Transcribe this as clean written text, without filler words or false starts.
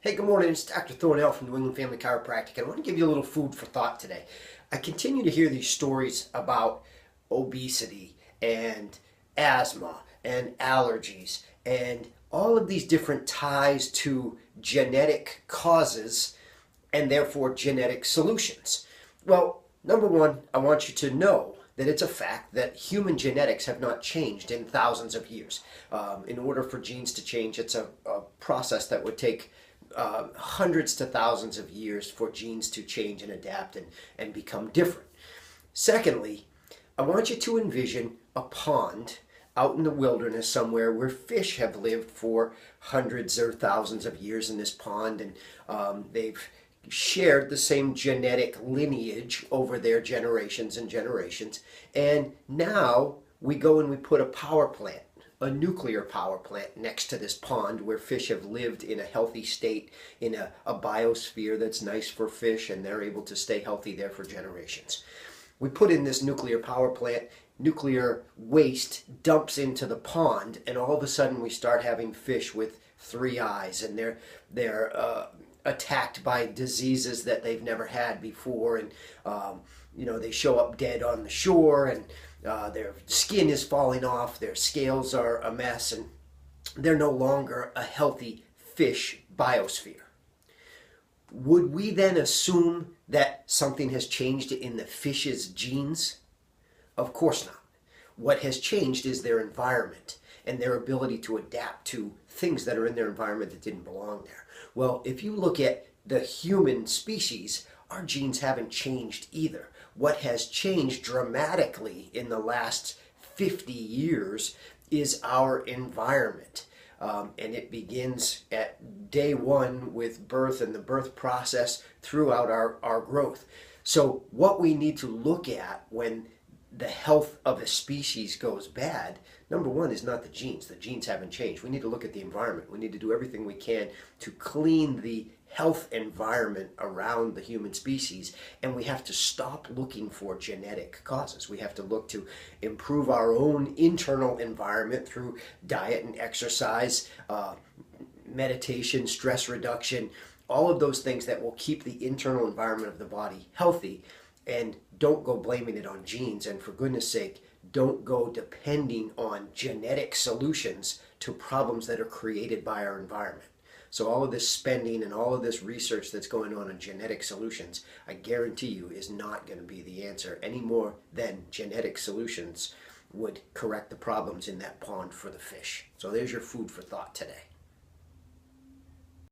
Hey, good morning. It's Dr. Thornell from New England Family Chiropractic. I want to give you a little food for thought today. I continue to hear these stories about obesity and asthma and allergies and all of these different ties to genetic causes and therefore genetic solutions. Well, number one, I want you to know that it's a fact that human genetics have not changed in thousands of years. In order for genes to change, it's a process that would take hundreds to thousands of years for genes to change and adapt and become different. Secondly, I want you to envision a pond out in the wilderness somewhere where fish have lived for hundreds or thousands of years in this pond, and they've shared the same genetic lineage over their generations and generations. And now we go and we put a power plant, a nuclear power plant, next to this pond where fish have lived in a healthy state in a biosphere that's nice for fish, and they're able to stay healthy there for generations. We put in this nuclear power plant, nuclear waste dumps into the pond, and all of a sudden we start having fish with three eyes, and they're attacked by diseases that they've never had before, and they show up dead on the shore, and their skin is falling off, their scales are a mess, and they're no longer a healthy fish biosphere. Would we then assume that something has changed in the fish's genes? Of course not. What has changed is their environment and their ability to adapt to things that are in their environment that didn't belong there. Well, if you look at the human species, our genes haven't changed either. What has changed dramatically in the last 50 years is our environment. And it begins at day one with birth and the birth process throughout our growth. So what we need to look at when the health of a species goes bad, number one, is not the genes. The genes haven't changed. We need to look at the environment. We need to do everything we can to clean the health environment around the human species, and we have to stop looking for genetic causes. We have to look to improve our own internal environment through diet and exercise, meditation, stress reduction, all of those things that will keep the internal environment of the body healthy. And don't go blaming it on genes, and for goodness sake, don't go depending on genetic solutions to problems that are created by our environment. So all of this spending and all of this research that's going on genetic solutions, I guarantee you, is not going to be the answer any more than genetic solutions would correct the problems in that pond for the fish. So there's your food for thought today.